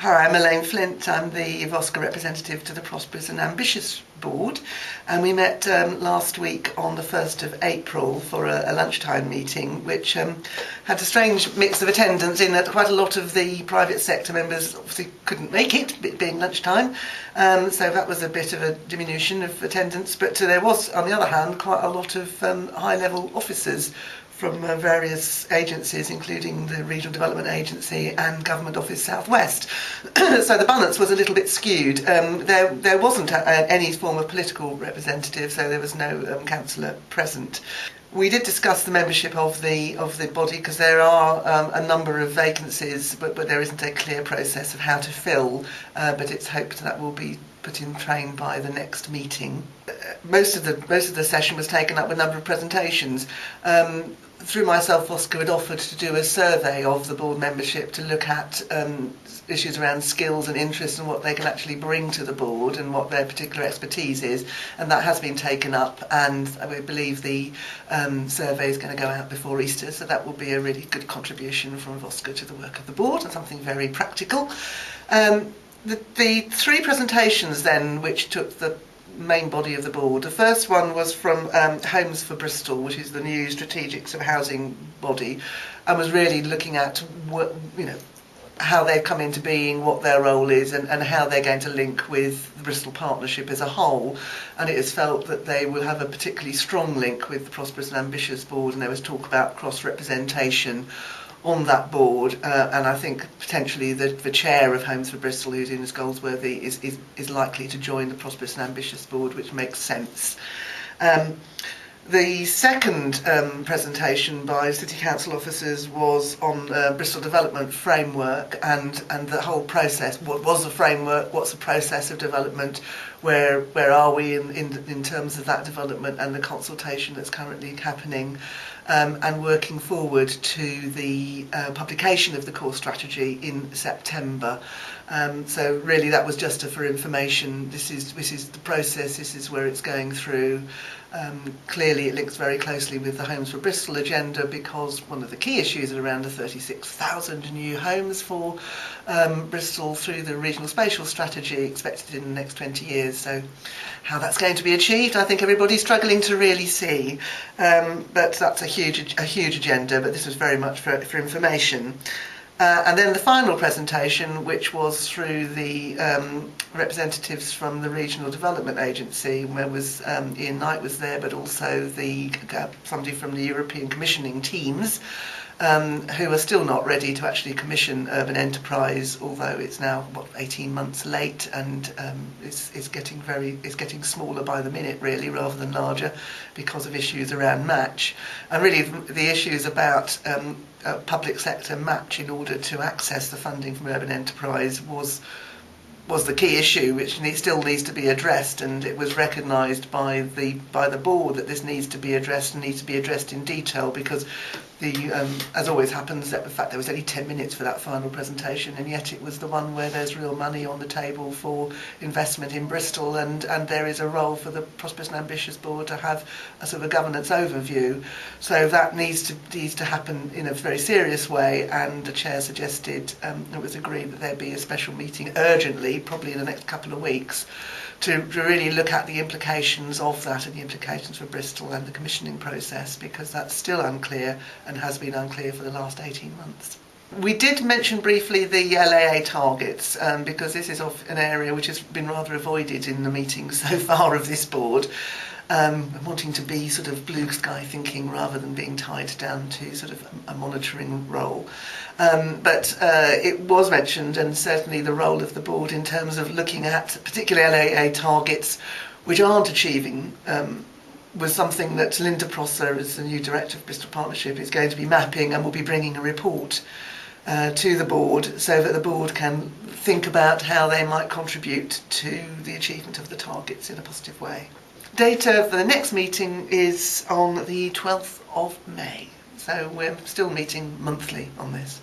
Hi, I'm Elaine Flint. I'm the Voscur representative to the Prosperous and Ambitious Board, and we met last week on the 1st of April for a lunchtime meeting, which had a strange mix of attendance in that quite a lot of the private sector members obviously couldn't make it, it being lunchtime, so that was a bit of a diminution of attendance, but there was, on the other hand, quite a lot of high-level officers from various agencies, including the Regional Development Agency and Government Office South West. So the balance was a little bit skewed. There wasn't any form of political representative, so there was no councillor present. We did discuss the membership of the body because there are a number of vacancies, but there isn't a clear process of how to fill. But it's hoped that will be put in train by the next meeting. Most of the session was taken up with a number of presentations. Through myself, Voscur had offered to do a survey of the board membership to look at issues around skills and interests and what they can actually bring to the board and what their particular expertise is, and that has been taken up, and we believe the survey is going to go out before Easter, so that will be a really good contribution from Voscur to the work of the board and something very practical. The three presentations then which took the main body of the board. The first one was from Homes for Bristol, which is the new strategic sort of housing body, and was really looking at what, how they've come into being, what their role is, and how they're going to link with the Bristol Partnership as a whole. And it is felt that they will have a particularly strong link with the Prosperous and Ambitious Board, and there was talk about cross-representation on that board, and I think potentially the chair of Homes for Bristol, who's Ines Goldsworthy, is likely to join the Prosperous and Ambitious Board, which makes sense. The second presentation by City Council officers was on Bristol Development Framework and the whole process. What was the framework? What's the process of development? Where are we in terms of that development and the consultation that's currently happening? And working forward to the publication of the core strategy in September. So really that was just for information. This is the process, this is where it's going through. Clearly it links very closely with the Homes for Bristol agenda, because one of the key issues is around the 36,000 new homes for Bristol through the regional spatial strategy expected in the next 20 years. So how that's going to be achieved, I think everybody's struggling to really see. But that's a huge agenda, but this was very much for information. And then the final presentation, which was through the representatives from the Regional Development Agency, where was Ian Knight was there, but also somebody from the European commissioning teams, who are still not ready to actually commission urban enterprise, although it's now 18 months late, and it's getting smaller by the minute, really, rather than larger, because of issues around match. And really the issues about public sector match in order to access the funding from urban enterprise was the key issue, which still needs to be addressed, and it was recognised by the board that this needs to be addressed and needs to be addressed in detail, because as always happens, in fact there was only 10 minutes for that final presentation, and yet it was the one where there's real money on the table for investment in Bristol, and there is a role for the Prosperous and Ambitious Board to have a sort of a governance overview. So that needs to happen in a very serious way, and the chair suggested it was agreed that there be a special meeting urgently, probably in the next couple of weeks, to really look at the implications of that and the implications for Bristol and the commissioning process, because that's still unclear and has been unclear for the last 18 months. We did mention briefly the LAA targets, because this is an area which has been rather avoided in the meetings so far of this board, wanting to be sort of blue sky thinking rather than being tied down to sort of a monitoring role. But it was mentioned, and certainly the role of the board in terms of looking at particular LAA targets which aren't achieving, was something that Linda Proserous, the new director of Bristol Partnership, is going to be mapping, and will be bringing a report to the board, so that the board can think about how they might contribute to the achievement of the targets in a positive way. Data for the next meeting is on the 12th of May, so we're still meeting monthly on this.